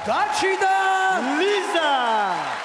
Daci da Liza!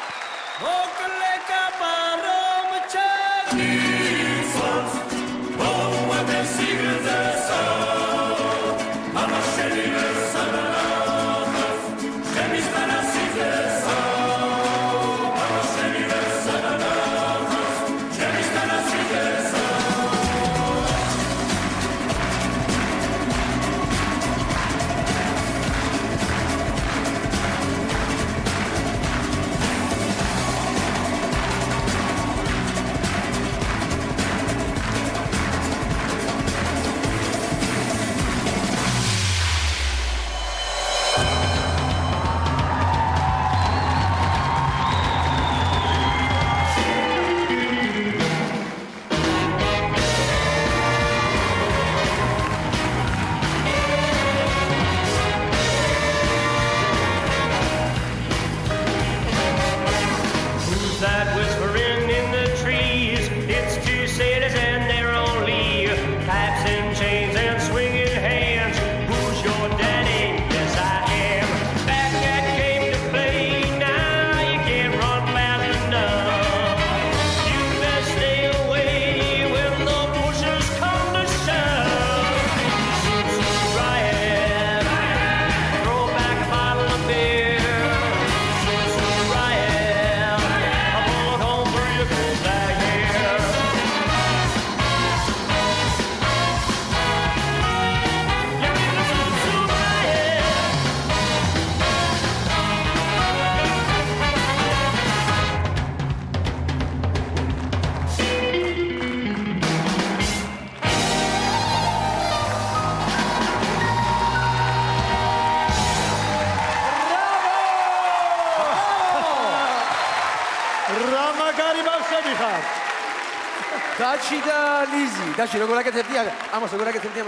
Daci da Lizzy. Daci, როგორ აკეთებდი? ამას როგორ აკეთებდი?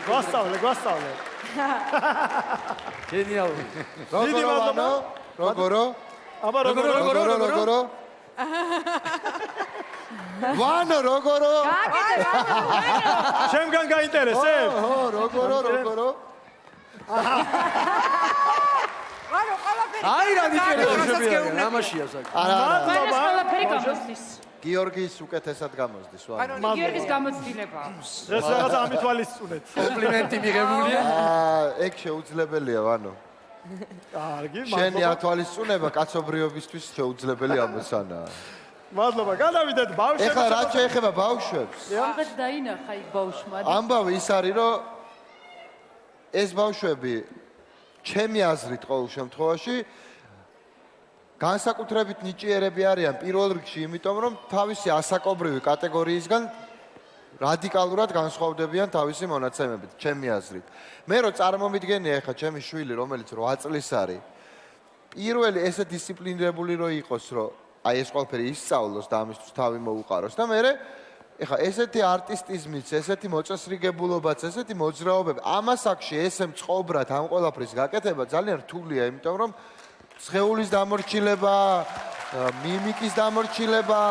გვასწავლე. Genial. Როგორო? აბა როგორო? ვანო როგორო? ჩემგან გაინტერესებს? ო, როგორო? აი რა დიჭერა ამაშია საკ. გიორგის უკეთესად გამოსდის ვანო. გიორგის გამოცდილება აქვს. ეს რაღაცა ამითვალისწუნეთ. კომპლიმენტი მიღებულია. ეგ შეუძლებელია ვანო. კარგი, შენი ათვალისწუნება კაცობრიობისთვის შეუძლებელი ამოცანაა. მადლობა. გადავიდეთ ბავშვებს. ეხლა რა შეეხება ბავშვებს? რაღაც დაინახა იქ ბავშვმა. ამბავი ის არის, რომ ეს ბავშვები ჩემი აზრით ყოველ შემთხვევაში განსაკუთრებით ნიჭიერები არიან პირველ რიგში, იმიტომ რომ თავისი ასაკობრივი კატეგორიისგან რადიკალურად განსხვავდებიან თავისი მონაცემებით, ჩემი აზრით. მე რო წარმომიდგენია ეხლა ჩემი შვილი, რომელიც 8 წლის არის, პირველი ესე დისციპლინირებული რო იყოს, რომ აი ეს ყველაფერი ისწავლოს და ამისთვის თავი მოუყაროს და მე ეხლა ესეთი არტისტიზმიც, ესეთი მოწესრიგებულობაც, ესეთი მოძრაობები, ამასაკში ესე მწყობრად ამ ყველაფრის გაკეთება ძალიან რთულია, იმიტომ რომ სხეულის დამორჩილება, მიმიკის დამორჩილება,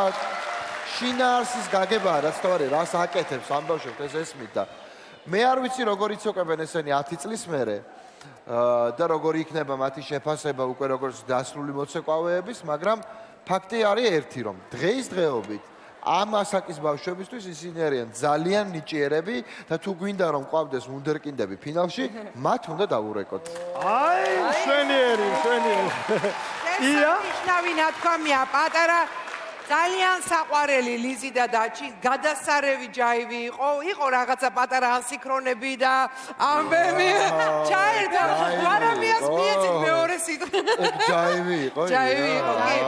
შინაარსის გაგებაა, რაც თავარი რას აკეთებს ამ ბავშვებს ეს ესმით და მე არ ვიცი როგორ იცოყებენ ესენი 10 წლის მერე და როგორ იქნება მათი შეფასება უკვე როგორც დასრული მოცეკვავეების, მაგრამ ფაქტი არის ერთი, რომ დღეისდღეობით ამ ასაკის ბავშვებისთვის ისინი არიან ძალიან ნიჭიერები და თუ გვინდა რომ ყვავდეს ვუნდერკინდები ფინალში, მათ უნდა დაურეკოთ. აი, შვენიერი. ია? ნიშნავი ნათქვამია, პატარა ძალიან საყვარელი ლიზი და დაჩი, გადასარევი ჯაივი იყო რაღაცა პატარა ასინქრონები და ამბები. ჩაერთა, ვარამიას მიეცით მეორე სიტყვა. ჯაივი იყო? ჯაივი იყო, კი.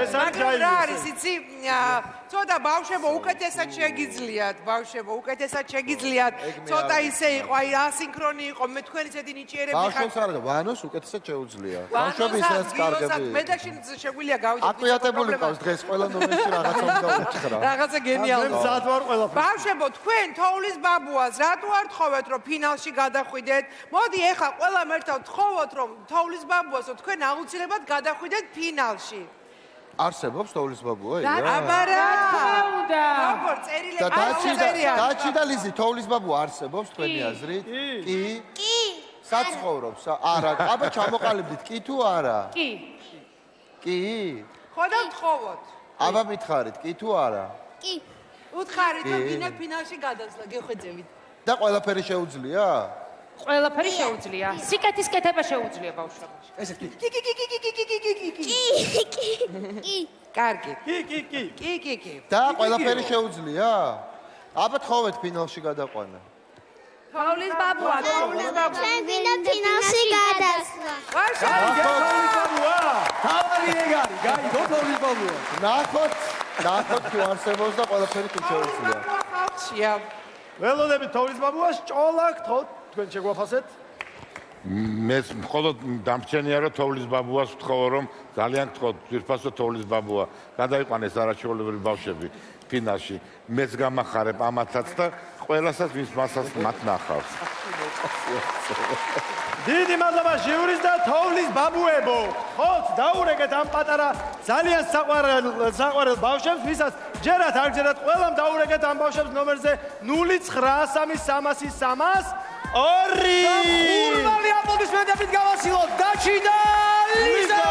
ეს არის ჯაივი. რა არის, იცი? ცოტა ბავშვებო უკეთესად შეგიძლიათ, ცოტა ისე იყო, აი ასინქრონი იყო, მე თქვენი ზედი ნიჭიერები ხარ. ბავშვებს არა და ვანოს უკეთესად შეუძლია. ბავშვები ისეც კარგები. მე და შენ შეგვიძლია გავიდეთ. აკუიატებული ყავს დღეს ყველა ნომერში რაღაცა უნდა უთხრა. რაღაცა გენიალურია. მე მზად ვარ ყველაფერს. ბავშვებო, თქვენ თოვლის ბაბუას რატო არ თხოვეთ, რომ ფინალში გადახვიდეთ? მოდი ეხლა ყველამ ერთად თხოვოთ, რომ თოვლის ბაბუასო თქვენ აუცილებლად გადახვიდეთ ფინალში. არსებობს თოვლის ბაბუა? აბარა. უნდა. როგორ წერილები და დაჩი და ლიზი თოვლის ბაბუა არსებობს თქვენი აზრით? კი. საცხოვრობს. არა, აბა ჩამოყალიბდით კი თუ არა? კი. კი? ხო და ვთხოვოთ. აბა მითხარით, კი თუ არა? კი. უთხარით რომ ფინალში გადასვლა გეხვეწებით. და ყველაფერი შეუძლია? ყველაფერი შეუძლია. სიკეთის კეთება შეუძლია ბავშვებაში. ესეთ კი. კი კი კი კი კი კი კი კი კი კი. კი. კარგი. კი, კი, კი. კი კი კი. და ყველაფერი შეუძლია? აბა თხოვეთ ფინალში გადაყვანა. თოვლის ბაბუა, თოვლის ბაბუა. ჩვენ ვინდა ფინალში გადასვლა. ვაშა. თოვლის ბაბუა. თავი ეგ არის, გაიგო თოვლის ბაბუა. ნახოთ თუ არსებობს და ყველაფერი თუ შეუძლია. ხალხშია. ველოდებით თოვლის ბაბუას ჭოლა გთხოვთ, თქვენ შეგვაფასეთ. მე მხოლოდ დამრჩენია რომ თოვლის ბაბუას ვთხოვო რომ ძალიან გთხოვთ ძირფასო თოვლის ბაბუა გადაიყვანეს არაჩვეულებრივი ბავშვები ფინალში მეც გამახარებ ამათაც და ყველასაც ვინც მასას მათ ნახავს დიდი მადლობა ჟიურის და თოვლის ბაბუებო. ხოთ დაურეკეთ ამ პატარა ძალიან საყვარელ ბავშვებს, ვისაც ჯერათ არ ჯერათ ყველამ დაურეკეთ ამ ბავშვებს ნომერზე 0933303. ხურმალი აპლოდისმენტებით გავასილოთ დაჩი და ლიზა.